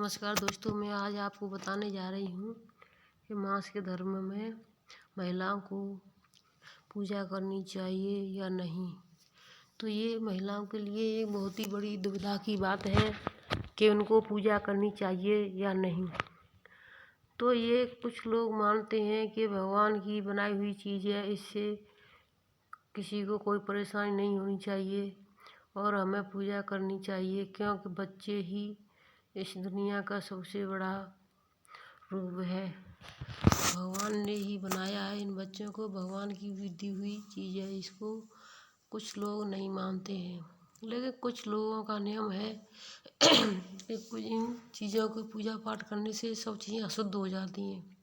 नमस्कार दोस्तों, मैं आज आपको बताने जा रही हूँ कि मास के धर्म में महिलाओं को पूजा करनी चाहिए या नहीं। तो ये महिलाओं के लिए एक बहुत ही बड़ी दुविधा की बात है कि उनको पूजा करनी चाहिए या नहीं। तो ये कुछ लोग मानते हैं कि भगवान की बनाई हुई चीज़ है, इससे किसी को कोई परेशानी नहीं होनी चाहिए और हमें पूजा करनी चाहिए, क्योंकि बच्चे ही इस दुनिया का सबसे बड़ा रूप है। भगवान ने ही बनाया है इन बच्चों को, भगवान की दी हुई चीज़ है। इसको कुछ लोग नहीं मानते हैं, लेकिन कुछ लोगों का नियम है कि कुछ इन चीज़ों की पूजा पाठ करने से सब चीज़ें अशुद्ध हो जाती हैं।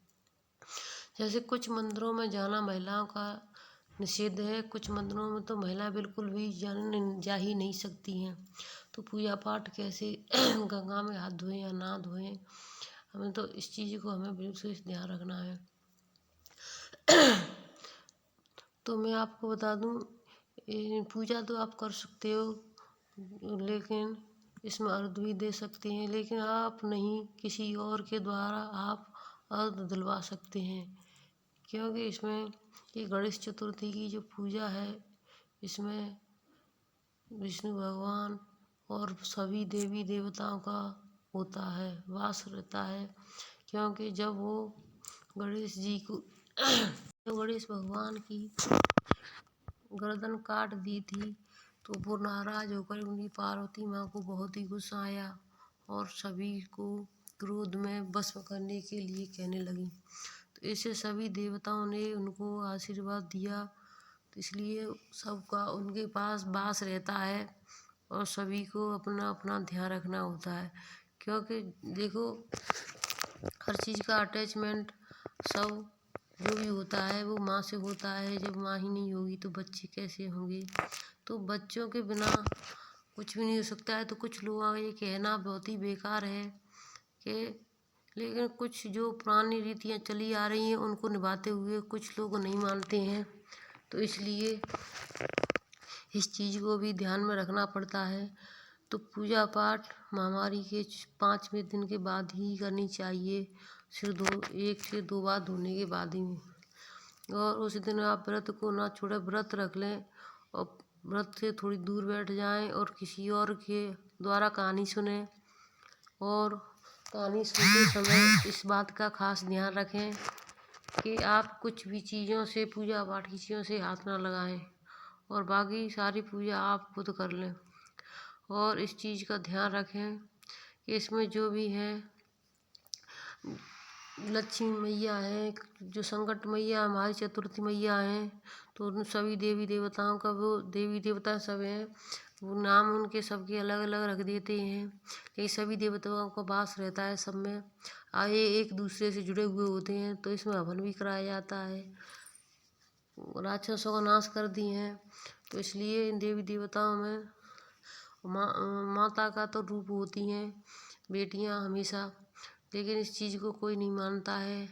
जैसे कुछ मंदिरों में जाना महिलाओं का निषेध है, कुछ मंदिरों में तो महिलाएं बिल्कुल भी जा ही नहीं सकती हैं। तो पूजा पाठ कैसे गंगा में हाथ धोएं या ना धोएं, हमें तो इस चीज़ को हमें बिल्कुल ध्यान रखना है। तो मैं आपको बता दूं, पूजा तो आप कर सकते हो, लेकिन इसमें अर्घ भी दे सकते हैं, लेकिन आप नहीं, किसी और के द्वारा आप अर्घ दिलवा सकते हैं। क्योंकि इसमें ये गणेश चतुर्थी की जो पूजा है, इसमें विष्णु भगवान और सभी देवी देवताओं का होता है, वास रहता है। क्योंकि जब वो गणेश जी को गणेश भगवान की गर्दन काट दी थी, तो वो नाराज होकर उनकी पार्वती माँ को बहुत ही गुस्सा आया और सभी को क्रोध में भस्म करने के लिए कहने लगी। तो इससे सभी देवताओं ने उनको आशीर्वाद दिया। तो इसलिए सबका उनके पास वास रहता है और सभी को अपना अपना ध्यान रखना होता है। क्योंकि देखो, हर चीज़ का अटैचमेंट सब जो भी होता है वो माँ से होता है। जब माँ ही नहीं होगी तो बच्चे कैसे होंगे। तो बच्चों के बिना कुछ भी नहीं हो सकता है। तो कुछ लोगों का ये कहना बहुत ही बेकार है कि, लेकिन कुछ जो पुरानी रीतियाँ चली आ रही हैं उनको निभाते हुए कुछ लोग नहीं मानते हैं। तो इसलिए इस चीज़ को भी ध्यान में रखना पड़ता है। तो पूजा पाठ महामारी के 5वें दिन के बाद ही करनी चाहिए, सिर 1 से 2 बार धोने के बाद ही। और उस दिन आप व्रत को ना छोड़े, व्रत रख लें और व्रत से थोड़ी दूर बैठ जाएं और किसी और के द्वारा कहानी सुने। और कहानी सुनते समय इस बात का खास ध्यान रखें कि आप कुछ भी चीज़ों से, पूजा पाठ की चीज़ों से हाथ ना लगाएं और बाकी सारी पूजा आप खुद कर लें। और इस चीज़ का ध्यान रखें कि इसमें जो भी है, लक्ष्मी मैया है, जो संकट मैया हमारी चतुर्थी मैया हैं, तो उन सभी देवी देवताओं का, वो देवी देवता सब हैं, वो नाम उनके सबके अलग अलग रख देते हैं। लेकिन सभी देवताओं का वास रहता है सब में, आए एक दूसरे से जुड़े हुए होते हैं। तो इसमें हवन भी कराया जाता है, राक्षसों का नाश कर दिए हैं। तो इसलिए इन देवी देवताओं में माता का तो रूप होती हैं बेटियां हमेशा, लेकिन इस चीज़ को कोई नहीं मानता है।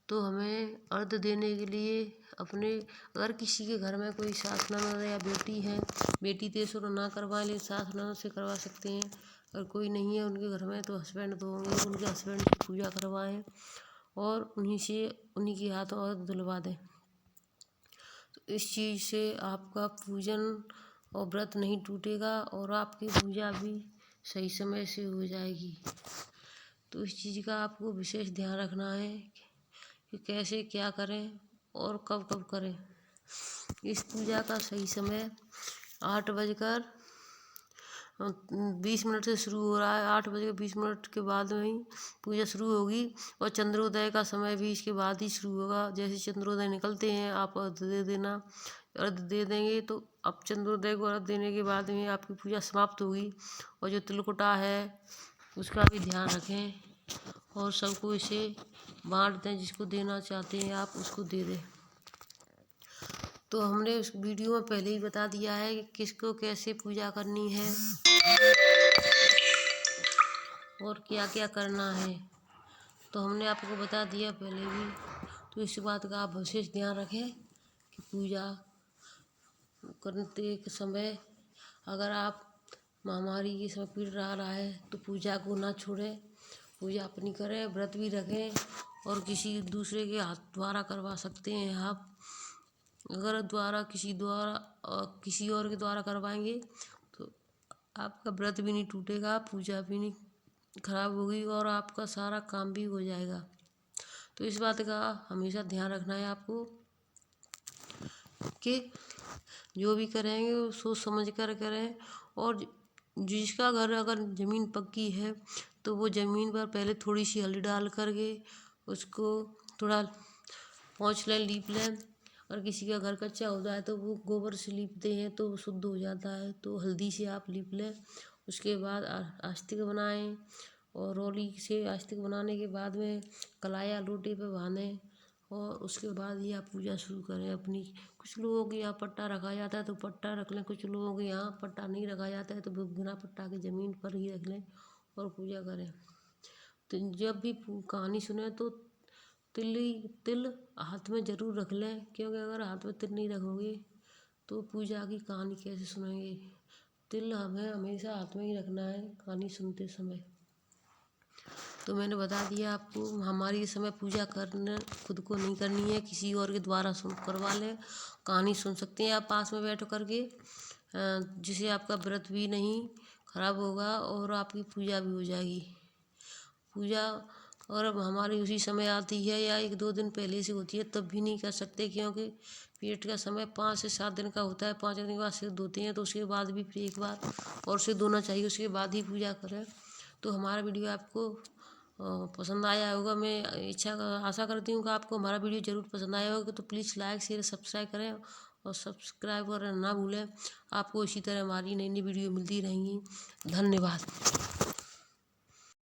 तो हमें अर्घ देने के लिए अपने, अगर किसी के घर में कोई सास ननद या बेटी है, बेटी तो इसको ना करवाएं, लेकिन सास ननद से करवा सकते हैं। अगर कोई नहीं है उनके घर में तो हस्बैंड तो होंगे, उनके हस्बैंड की पूजा करवाएं और उन्हीं के हाथों अर्घ दिलवा दें। तो इस चीज़ से आपका पूजन और व्रत नहीं टूटेगा और आपकी पूजा भी सही समय से हो जाएगी। तो इस चीज़ का आपको विशेष ध्यान रखना है कि कैसे क्या करें और कब कब करें। इस पूजा का सही समय 8:20 से शुरू हो रहा है। 8:20 के बाद में ही पूजा शुरू होगी और चंद्रोदय का समय भी इसके बाद ही शुरू होगा। जैसे चंद्रोदय निकलते हैं आप अर्घ दे देना, अर्घ दे देंगे तो अब चंद्रोदय को अर्घ देने के बाद में आपकी पूजा समाप्त होगी। और जो तिलकुटा है उसका भी ध्यान रखें और सबको इसे बांट दें, जिसको देना चाहते हैं आप उसको दे दें। तो हमने उस वीडियो में पहले ही बता दिया है कि किसको कैसे पूजा करनी है और क्या क्या करना है, तो हमने आपको बता दिया पहले भी। तो इस बात का आप विशेष ध्यान रखें कि पूजा करते समय अगर आप महामारी के समय पीड़ रहा है तो पूजा को ना छोड़ें पूजा अपनी करें, व्रत भी रखें और किसी दूसरे के हाथ द्वारा करवा सकते हैं आप। अगर किसी और के द्वारा करवाएंगे तो आपका व्रत भी नहीं टूटेगा, पूजा भी नहीं खराब होगी और आपका सारा काम भी हो जाएगा। तो इस बात का हमेशा ध्यान रखना है आपको कि जो भी करेंगे वो सोच समझ कर करें। और जिसका घर अगर ज़मीन पक्की है तो वो ज़मीन पर पहले थोड़ी सी हल्दी डाल करके उसको थोड़ा पोंछ लें, लीप लें। और किसी का घर कच्चा होता है तो वो गोबर से लीपते हैं तो वो शुद्ध हो जाता है, तो हल्दी से आप लीप लें। उसके बाद आस्तिक बनाएं और रोली से आस्तिक बनाने के बाद में कलाया लोटे पे बांधें और उसके बाद ही आप पूजा शुरू करें अपनी। कुछ लोगों के यहाँ पट्टा रखा जाता है तो पट्टा रख लें, कुछ लोगों के यहाँ पट्टा नहीं रखा जाता है तो वो बिना पट्टा के ज़मीन पर ही रख लें और पूजा करें। तो जब भी कहानी सुने तो तिल हाथ में ज़रूर रख लें, क्योंकि अगर हाथ में तिल नहीं रखोगे तो पूजा की कहानी कैसे सुनेंगे। तिल हमें हमेशा हाथ में ही रखना है कहानी सुनते समय। तो मैंने बता दिया आपको, हमारी इस समय पूजा करना खुद को नहीं करनी है, किसी और के द्वारा करवा लें। कहानी सुन सकते हैं आप पास में बैठ करके, जिससे आपका व्रत भी नहीं खराब होगा और आपकी पूजा भी हो जाएगी। पूजा और अब हमारी उसी समय आती है या 1-2 दिन पहले से होती है तब भी नहीं कर सकते, क्योंकि पीरियड का समय 5 से 7 दिन का होता है। 5 दिन के बाद सिर धोते हैं तो उसके बाद भी फिर एक बार और सिर धोना चाहिए, उसके बाद ही पूजा करें। तो हमारा वीडियो आपको पसंद आया होगा। मैं आशा करती हूँ कि आपको हमारा वीडियो ज़रूर पसंद आया होगा। तो प्लीज़ लाइक शेयर सब्सक्राइब करें और सब्सक्राइब करना ना भूलें। आपको इसी तरह हमारी नई नई वीडियो मिलती रहेंगी। धन्यवाद।